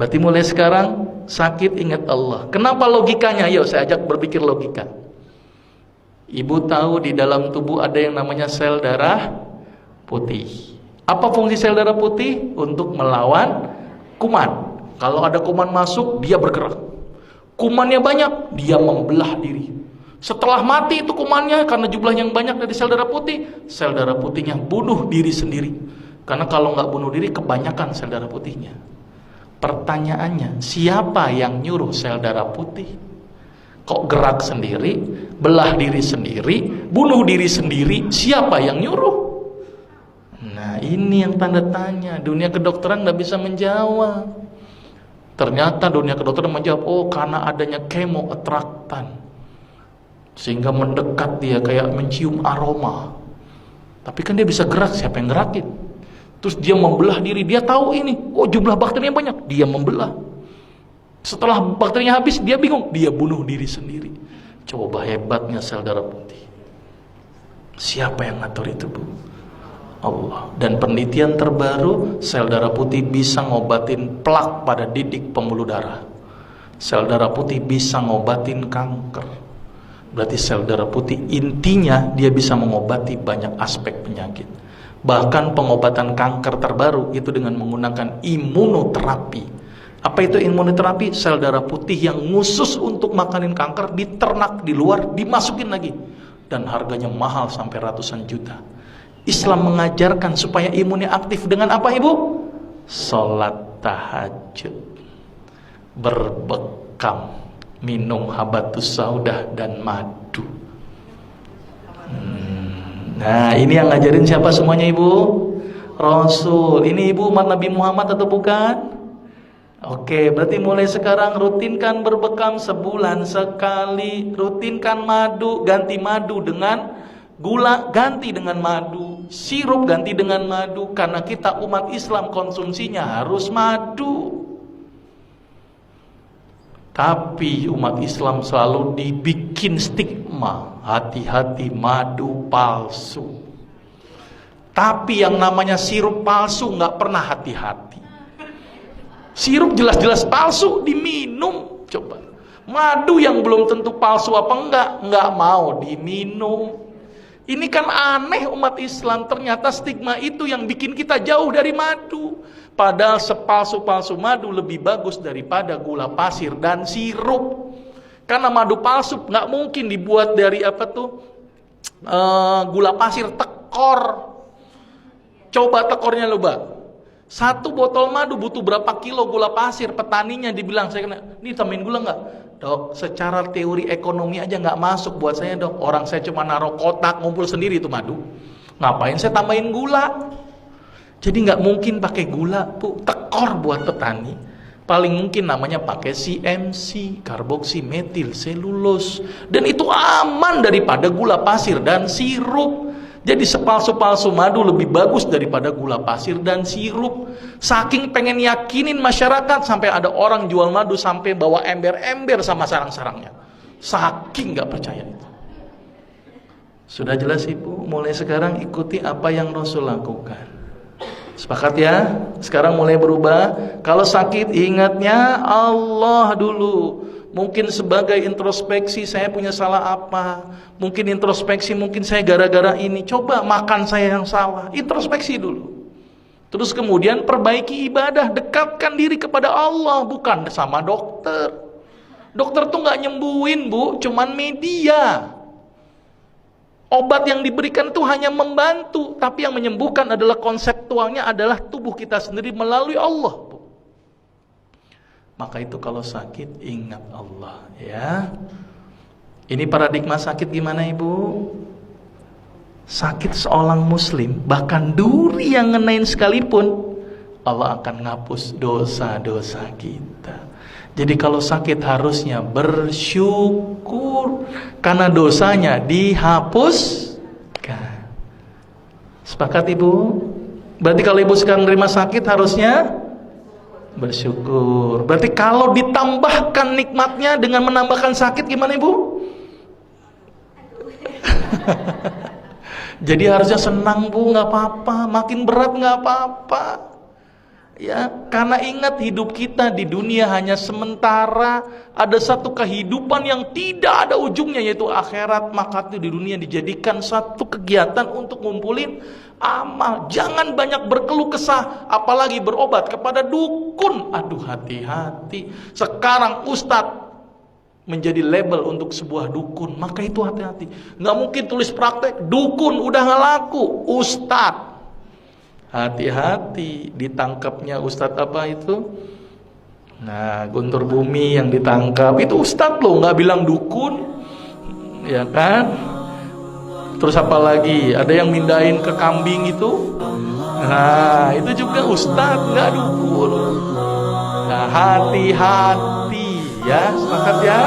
Berarti mulai sekarang sakit ingat Allah. Kenapa logikanya? Yuk saya ajak berpikir logika. Ibu tahu di dalam tubuh ada yang namanya sel darah putih. Apa fungsi sel darah putih? Untuk melawan kuman. Kalau ada kuman masuk, dia bergerak. Kumannya banyak, dia membelah diri. Setelah mati itu kumannya, karena jumlahnya yang banyak dari sel darah putihnya bunuh diri sendiri. Karena kalau nggak bunuh diri, kebanyakan sel darah putihnya. Pertanyaannya, siapa yang nyuruh sel darah putih? Kok gerak sendiri, belah diri sendiri, bunuh diri sendiri, siapa yang nyuruh? Nah ini yang tanda tanya. Dunia kedokteran nggak bisa menjawab. Ternyata dunia kedokteran menjawab, oh karena adanya kemoatraktan, sehingga mendekat dia kayak mencium aroma. Tapi kan dia bisa gerak, siapa yang gerakin? Terus dia membelah diri, dia tahu ini, oh jumlah bakterinya banyak, dia membelah. Setelah bakterinya habis, dia bingung, dia bunuh diri sendiri. Coba hebatnya sel darah putih. Siapa yang ngatur itu, Bu? Allah. Dan penelitian terbaru, sel darah putih bisa ngobatin plak pada didik pembuluh darah. Sel darah putih bisa ngobatin kanker. Berarti sel darah putih intinya dia bisa mengobati banyak aspek penyakit. Bahkan pengobatan kanker terbaru itu dengan menggunakan imunoterapi. Apa itu imunoterapi? Sel darah putih yang khusus untuk makanin kanker diternak di luar, dimasukin lagi. Dan harganya mahal sampai ratusan juta. Islam mengajarkan supaya imunnya aktif dengan apa, Ibu? Sholat tahajud, berbekam, minum habatus saudah dan madu. Nah ini yang ngajarin siapa semuanya, Ibu? Rasul. Ini Ibu umat Nabi Muhammad atau bukan? Oke, berarti mulai sekarang rutinkan berbekam sebulan sekali. Rutinkan madu, ganti madu dengan gula, ganti dengan madu. Sirup ganti dengan madu. Karena kita umat Islam konsumsinya harus madu. Tapi umat Islam selalu dibikin stigma, hati-hati madu palsu. Tapi yang namanya sirup palsu nggak pernah hati-hati. Sirup jelas-jelas palsu diminum, coba. Madu yang belum tentu palsu apa nggak mau diminum. Ini kan aneh umat Islam, ternyata stigma itu yang bikin kita jauh dari madu. Padahal sepalsu-palsu madu lebih bagus daripada gula pasir dan sirup. Karena madu palsu nggak mungkin dibuat dari gula pasir, tekor. Coba tekornya lupa. Satu botol madu butuh berapa kilo gula pasir? Petaninya dibilang, saya kena, ini tambahin gula nggak? Dok, secara teori ekonomi aja nggak masuk buat saya, dok. Orang saya cuma naruh kotak, ngumpul sendiri itu madu. Ngapain saya tambahin gula? Jadi nggak mungkin pakai gula, Bu. Tekor buat petani. Paling mungkin namanya pakai CMC, karboksimetil selulose. Dan itu aman daripada gula pasir dan sirup. Jadi sepalsu-palsu madu lebih bagus daripada gula pasir dan sirup. Saking pengen yakinin masyarakat, sampai ada orang jual madu sampai bawa ember-ember sama sarang-sarangnya. Saking nggak percaya itu. Sudah jelas, Ibu? Mulai sekarang ikuti apa yang Rasul lakukan. Sepakat ya? Sekarang mulai berubah. Kalau sakit ingatnya Allah dulu. Mungkin sebagai introspeksi, saya punya salah apa? Mungkin introspeksi, mungkin saya gara-gara ini. Coba makan saya yang salah. Introspeksi dulu. Terus kemudian perbaiki ibadah, dekatkan diri kepada Allah, bukan sama dokter. Dokter tuh nggak nyembuhin, Bu, cuman media. Obat yang diberikan itu hanya membantu, tapi yang menyembuhkan adalah konseptualnya adalah tubuh kita sendiri melalui Allah. Maka itu kalau sakit ingat Allah ya. Ini paradigma sakit gimana, Ibu? Sakit seorang muslim, bahkan duri yang ngenain sekalipun, Allah akan ngapus dosa-dosa kita. Jadi kalau sakit harusnya bersyukur karena dosanya dihapuskan. Sepakat, Ibu? Berarti kalau Ibu sekarang nerima sakit harusnya bersyukur. Berarti kalau ditambahkan nikmatnya dengan menambahkan sakit gimana, Ibu? Jadi harusnya senang, Bu, nggak apa-apa. Makin berat nggak apa-apa. Ya, karena ingat hidup kita di dunia hanya sementara. Ada satu kehidupan yang tidak ada ujungnya, yaitu akhirat. Maka itu di dunia dijadikan satu kegiatan untuk ngumpulin amal. Jangan banyak berkeluh kesah, apalagi berobat kepada dukun. Aduh, hati-hati. Sekarang ustadz menjadi label untuk sebuah dukun. Maka itu hati-hati. Nggak mungkin tulis praktek dukun, udah nggak laku. Ustadz, hati-hati ditangkapnya ustadz apa itu. Nah, Guntur Bumi yang ditangkap itu ustadz loh, nggak bilang dukun, ya kan? Terus apa lagi? Ada yang mindahin ke kambing itu. Nah, itu juga ustadz, nggak dukun. Nah, hati-hati ya, sepakat ya.